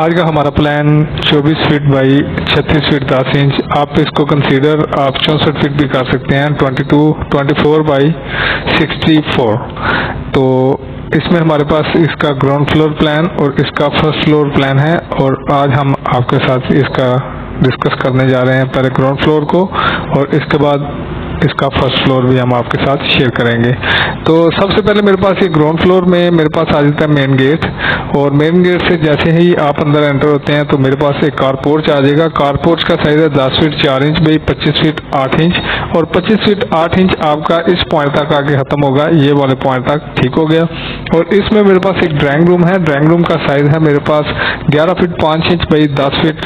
आज का हमारा plan 24 feet by 36 feet 10 inch. आप इसको कंसीडर आप 64 फीट भी कर सकते हैं, 24 बाई 64। तो इसमें हमारे पास इसका ग्राउंड फ्लोर प्लान और इसका फर्स्ट फ्लोर प्लान है, और आज हम आपके साथ इसका डिस्कस करने जा रहे हैं। पहले ग्राउंड फ्लोर को और इसके बाद इसका फर्स्ट फ्लोर भी हम आपके साथ शेयर करेंगे। तो सबसे पहले मेरे पास ये ग्राउंड फ्लोर में मेरे पास आ जाता है मेन गेट, और मेन गेट से जैसे ही आप अंदर एंटर होते हैं तो मेरे पास एक कार पोर्च आ जाएगा। कार पोर्च का साइज है 10 feet 4 inch by 25 feet 8 inch, और 25 फीट 8 इंच आपका इस पॉइंट तक आके खत्म होगा, ये वाले पॉइंट तक। ठीक हो गया। और इसमें मेरे पास एक ड्राइंग रूम है। ड्राइंग रूम का साइज है मेरे पास 11 feet 5 inch by 10 feet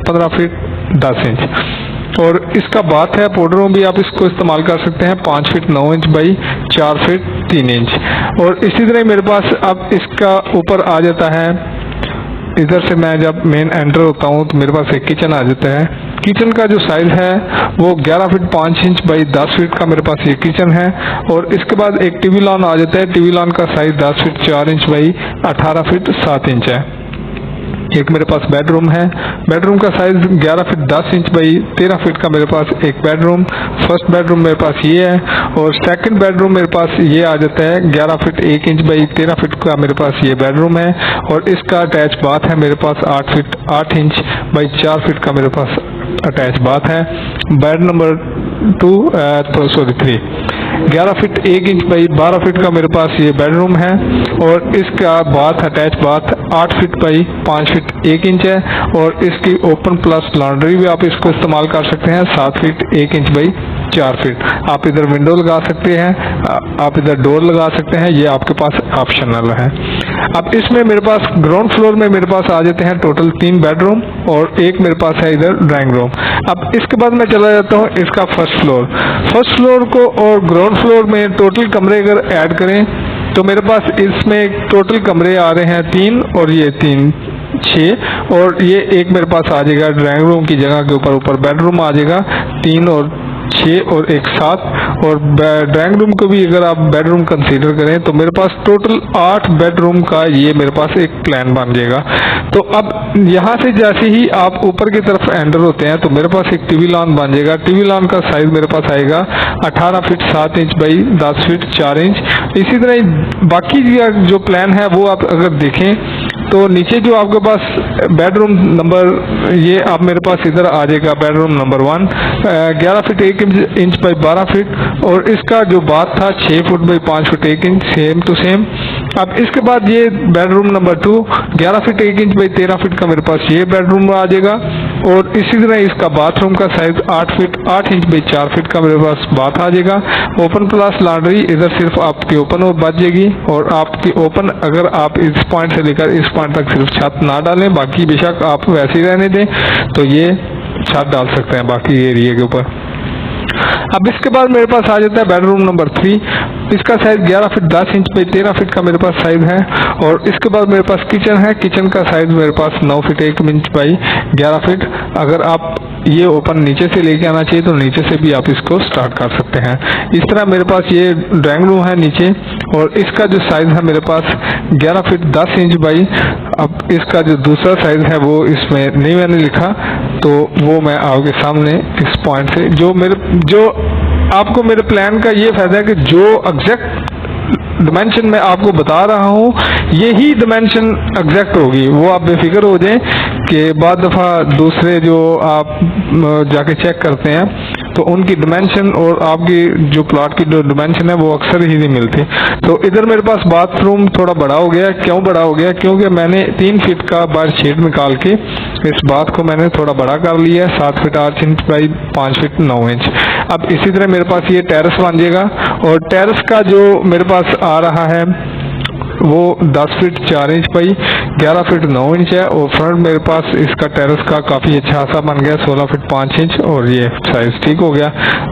15 feet 10 inch, और इसका बाथ है। पाउडर रूम भी आप इसको इस्तेमाल कर सकते हैं, 5 feet 9 inch by 4 feet 3 inch. और इसी तरह मेरे पास अब इसका ऊपर आ जाता है, इधर से मैं जब मेन एंटर होता हूँ तो मेरे पास एक किचन आ जाता है। किचन का जो साइज है वो 11 फीट 5 इंच बाई 10 फीट का मेरे पास ये किचन है। और इसके बाद एक टीवी लॉन आ जाता है। टीवी लॉन का size 10 feet 4 inch by 18 feet 7 inch है। एक मेरे पास बेडरूम है। बेडरूम का size 11 feet 10 inch by 13 feet का मेरे पास एक बेडरूम। फर्स्ट बेडरूम मेरे पास ये है, और सेकंड बेडरूम मेरे पास ये आ जाता है 11 फीट 1 इंच बाई 13 फीट का मेरे पास ये बेडरूम है। और इसका अटैच बाथ है मेरे पास 8 फीट 8 इंच बाई 4 फीट का मेरे पास अटैच बाथ है। Bed number 3 11 feet 1 inch by 12 feet का मेरे पास ये बेडरूम है, और इसका bath attach bath 8 feet by 5 feet 1 inch है। और इसकी ओपन प्लस लॉन्ड्री भी आप इसको इस्तेमाल कर सकते हैं, 7 फीट 1 इंच बाई 4 फीट। आप इधर विंडो लगा सकते हैं, आप इधर डोर लगा सकते हैं, ये आपके पास ऑप्शनल है। अब इसमें मेरे पास ग्राउंड फ्लोर में मेरे पास आ जाते हैं टोटल 3 बेडरूम, और एक मेरे पास है इधर ड्राइंग रूम। अब इसके बाद मैं चला जाता हूँ इसका फर्स्ट फ्लोर। फर्स्ट फ्लोर को और ग्राउंड फ्लोर में टोटल कमरे अगर ऐड करें तो मेरे पास इसमें टोटल कमरे आ रहे हैं 3, और ये 3 6, और ये एक मेरे पास आ जाएगा ड्राइंग रूम की जगह के ऊपर बेडरूम आ जाएगा 3 और 6 और एक 7। और ड्राइंग रूम को भी अगर आप बेडरूम कंसीडर करें तो मेरे पास टोटल 8 बेडरूम का ये मेरे पास एक प्लान बन जाएगा। तो अब यहाँ से जैसे ही आप ऊपर की तरफ एंटर होते हैं तो मेरे पास एक टीवी लॉन बन जाएगा। टीवी लॉन का साइज मेरे पास आएगा 18 feet 7 inch by 10 feet 4 inch. इसी तरह बाकी जो प्लान है वो आप अगर देखें तो नीचे जो आपके पास बेडरूम नंबर ये आप मेरे पास इधर आ जाएगा bedroom number 1 11 feet 1 inch by 12 feet, और इसका जो बाथ था 6 foot by 5 feet 1 inch, same to same. अब इसके बाद ये bedroom number 2 11 feet 1 inch by 13 feet का मेरे पास ये बेडरूम आ जाएगा। और इसी तरह इसका बाथरूम का size 8 feet 8 inch by 4 feet का मेरे पास बाथ आ जाएगा। ओपन प्लस लॉन्ड्री इधर सिर्फ आपकी ओपन और बच जाएगी, और आपकी ओपन अगर आप इस पॉइंट से लेकर इस पॉइंट तक सिर्फ छत ना डालें, बाकी बेशक आप वैसे ही रहने दें, तो ये छत डाल सकते हैं बाकी एरिया के ऊपर। अब इसके बाद मेरे पास आ जाता है बेडरूम नंबर 3। इसका size 11 feet 10 inch by 13 feet का मेरे पास साइज है। और इसके बाद मेरे पास किचन है। किचन का साइज मेरे पास 9 फीट 1 इंच बाई 11 फीट। अगर आप ये ओपन नीचे से लेके आना चाहिए तो नीचे से भी आप इसको स्टार्ट कर सकते हैं। इस तरह मेरे पास ये ड्राइंग रूम है नीचे, और इसका जो साइज है मेरे पास 11 फीट 10 इंच बाई। अब इसका जो दूसरा साइज है वो इसमें नहीं मैंने लिखा, तो वो मैं आपके सामने इस पॉइंट से जो आपको मेरे प्लान का ये फायदा है कि जो एग्जैक्ट डिमेंशन मैं आपको बता रहा हूँ यही डिमेंशन एग्जैक्ट होगी। वो आप बेफिक्र हो जाएं कि बाद दफ़ा दूसरे जो आप जाके चेक करते हैं तो उनकी डिमेंशन और आपकी जो प्लॉट की जो डिमेंशन है वो अक्सर ही नहीं मिलती। तो इधर मेरे पास बाथरूम थोड़ा बड़ा हो गया। क्यों बड़ा हो गया? क्योंकि मैंने 3 फीट का बाहर शेड निकाल के इस बाथ को मैंने थोड़ा बड़ा कर लिया है, 7 feet 8 inch by 5 feet 9 inch. अब इसी तरह मेरे पास ये टेरेस बन जाएगा, और टेरेस का जो मेरे पास आ रहा है वो 10 feet 4 inch by 11 feet 9 inch है। और फ्रंट मेरे पास इसका टेरेस का काफ़ी अच्छा सा बन गया 16 फीट 5 इंच, और ये साइज ठीक हो गया।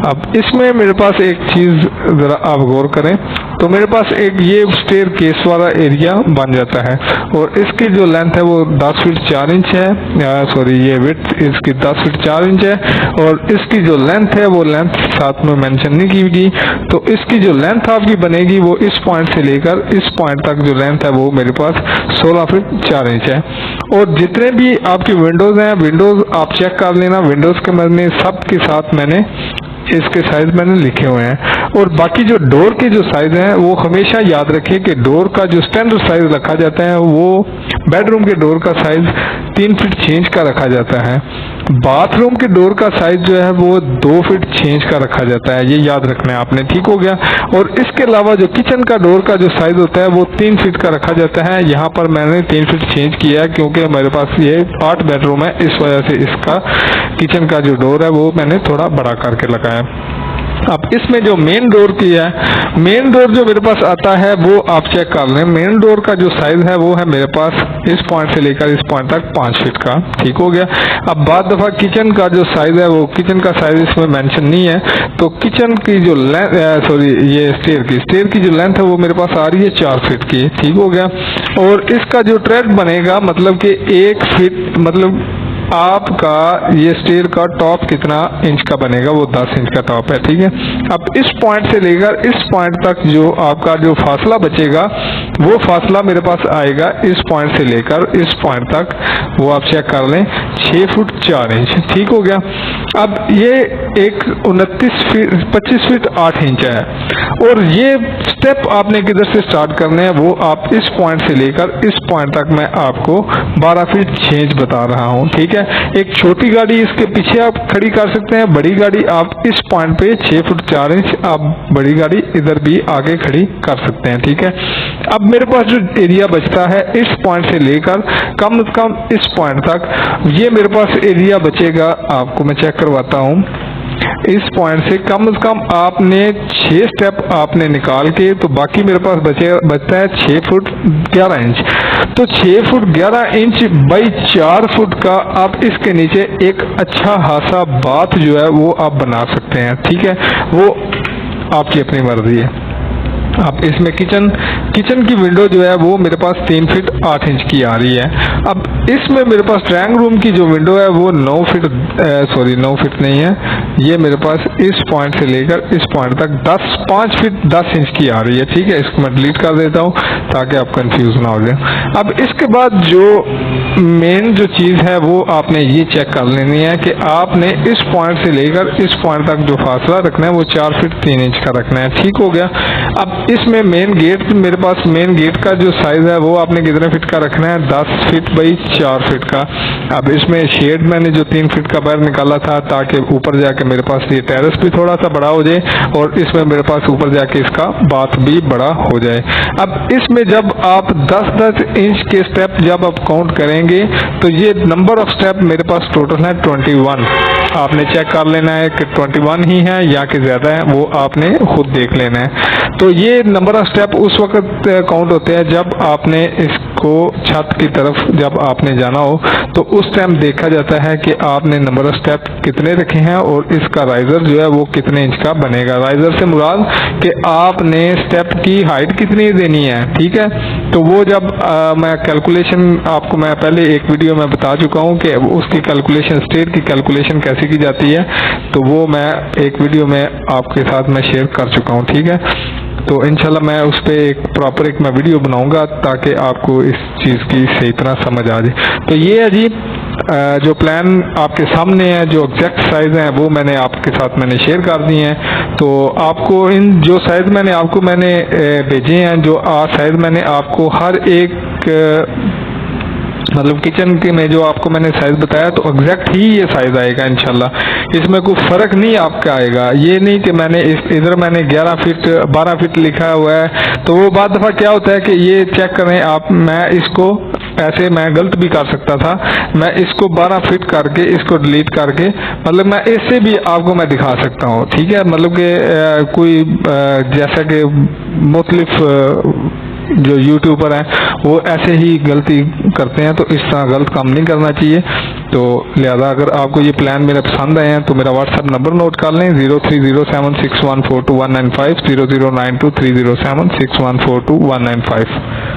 अब इसमें मेरे पास एक चीज़ ज़रा आप गौर करें, तो मेरे पास एक ये स्टेयर केस वाला एरिया बन जाता है। और इसकी जो लेंथ है वो 10 फीट 4 इंच है, सॉरी ये विड्थ इसकी 10 फीट 4 इंच है। और इसकी जो लेंथ है वो लेंथ साथ में मेंशन नहीं की गई, तो इसकी जो लेंथ आपकी बनेगी वो इस पॉइंट से लेकर इस पॉइंट तक जो लेंथ है वो मेरे पास 16 फीट 4 इंच है। और जितने भी आपकी विंडोज हैं, विंडोज आप चेक कर लेना, विंडोज के मैंने सब के साथ मैंने इसके साइज मैंने लिखे हुए हैं। और बाकी जो डोर के जो साइज हैं वो हमेशा याद रखिए कि डोर का जो स्टैंडर्ड साइज रखा जाता है वो बेडरूम के डोर का साइज 3 फीट 6 इंच का रखा जाता है। बाथरूम के डोर का साइज जो है वो 2 फीट 6 इंच का रखा जाता है, ये याद रखना है आपने, ठीक हो गया। और इसके अलावा जो किचन का डोर का जो साइज होता है वो 3 फीट का रखा जाता है। यहाँ पर मैंने 3 फीट चेंज किया है क्योंकि मेरे पास ये 8 बेडरूम है, इस वजह से इसका किचन का जो डोर है वो मैंने थोड़ा बड़ा करके लगाया। अब इसमें जो मेन डोर की है, मेन डोर जो मेरे पास आता है वो आप चेक कर लें। मेन डोर का जो साइज है वो है मेरे पास इस पॉइंट से लेकर इस पॉइंट तक 5 फीट का, ठीक हो गया। अब बाद दफा किचन का जो साइज है वो किचन का साइज इसमें मेंशन नहीं है, तो किचन की जो सॉरी ये स्टेयर की जो लेंथ है वो मेरे पास आ रही है 4 फीट की, ठीक हो गया। और इसका जो ट्रेड बनेगा मतलब कि 1 फीट, मतलब आपका ये स्टेयर का टॉप कितना इंच का बनेगा, वो 10 इंच का टॉप है, ठीक है। अब इस पॉइंट से लेकर इस पॉइंट तक जो आपका जो फासला बचेगा वो फासला मेरे पास आएगा इस पॉइंट से लेकर इस पॉइंट तक, वो आप चेक कर लें 6 फुट 4 इंच, ठीक हो गया। अब ये एक 25 फीट 8 इंच है। और ये स्टेप आपने किधर से स्टार्ट करने हैं वो आप इस पॉइंट से लेकर इस पॉइंट तक मैं आपको 12 फीट 6 इंच बता रहा हूँ, ठीक है। एक छोटी गाड़ी इसके पीछे आप खड़ी कर सकते हैं, बड़ी गाड़ी आप इस पॉइंट पे 6 फुट 4 इंच आप बड़ी गाड़ी इधर भी आगे खड़ी कर सकते हैं, ठीक है। अब मेरे पास जो एरिया बचता है इस पॉइंट से लेकर कम से कम इस पॉइंट तक, ये मेरे पास एरिया बचेगा, आपको मैं चेक करवाता हूँ। इस पॉइंट से कम आपने 6 स्टेप आपने निकाल के, तो बाकी मेरे पास बचता है 6 फुट 11 इंच। तो 6 फुट 11 इंच बाई 4 फुट का आप इसके नीचे एक अच्छा खासा बाथ जो है वो आप बना सकते हैं, ठीक है। वो आपकी अपनी मर्जी है। अब इसमें किचन की विंडो जो है वो मेरे पास 3 फीट 8 इंच की आ रही है। अब इसमें मेरे पास ड्राइंग रूम की जो विंडो है वो 9 फीट नहीं है, ये मेरे पास इस पॉइंट से लेकर इस पॉइंट तक 5 फीट 10 इंच की आ रही है, ठीक है। इसको मैं डिलीट कर देता हूँ ताकि आप कंफ्यूज ना हो जाए। अब इसके बाद जो मेन जो चीज़ है वो आपने ये चेक कर लेनी है कि आपने इस पॉइंट से लेकर इस पॉइंट तक जो फासला रखना है वो 4 फीट 3 इंच का रखना है, ठीक हो गया। अब इसमें मेन गेट, मेरे पास मेन गेट का जो साइज है वो आपने कितने फीट का रखना है, 10 फीट बाई 4 फीट का। अब इसमें शेड मैंने जो 3 फीट का बाहर निकाला था ताकि ऊपर जाके मेरे पास ये टेरेस भी थोड़ा सा बड़ा हो जाए और इसमें मेरे पास ऊपर जाके इसका बाथ भी बड़ा हो जाए। अब इसमें जब आप 10-10 इंच के स्टेप जब आप काउंट करेंगे तो ये नंबर ऑफ स्टेप मेरे पास टोटल है 21। आपने चेक कर लेना है कि 21 ही है या कि ज्यादा है, वो आपने खुद देख लेना है। तो ये नंबर ऑफ स्टेप उस वक्त काउंट होते हैं जब आपने इसको छत की तरफ जब आपने जाना हो, तो उस टाइम देखा जाता है कि आपने नंबर ऑफ स्टेप कितने रखे हैं और इसका राइजर जो है वो कितने इंच का बनेगा। राइजर से मुराद कि आपने स्टेप की हाइट कितनी देनी है, ठीक है। तो वो जब मैं कैलकुलेशन आपको मैं पहले एक वीडियो में बता चुका हूँ कि उसकी कैलकुलेशन, स्टेयर की कैलकुलेशन कैसे की जाती है, तो वो मैं एक वीडियो में आपके साथ मैं शेयर कर चुका हूँ, ठीक है। तो इंशाल्लाह मैं उस पर एक प्रॉपर एक मैं वीडियो बनाऊंगा ताकि आपको इस चीज़ की सही तरह समझ आ जाए। तो ये है जी जो प्लान आपके सामने है, जो एग्जैक्ट साइज है वो मैंने आपके साथ मैंने शेयर कर दी हैं। तो आपको इन जो साइज मैंने भेजे हैं, जो साइज मैंने आपको हर एक मतलब किचन के में जो आपको मैंने साइज बताया तो एग्जैक्ट ही ये साइज आएगा इंशाल्लाह, इसमें कोई फर्क नहीं आपका आएगा। ये नहीं कि मैंने इधर मैंने 11 फीट 12 फीट लिखा हुआ है, तो वो बाद दफा क्या होता है कि ये चेक करें आप, मैं इसको ऐसे मैं गलत भी कर सकता था, मैं इसको 12 फीट करके इसको डिलीट करके मतलब मैं इससे भी आपको मैं दिखा सकता हूँ, ठीक है। मतलब कि कोई जैसा कि मुख्तलिफ जो यूट्यूबर हैं वो ऐसे ही गलती करते हैं, तो इस तरह गलत काम नहीं करना चाहिए। तो लिहाजा अगर आपको ये प्लान मेरे पसंद आए हैं तो मेरा व्हाट्सएप नंबर नोट कर लें 03076142195009230761421950।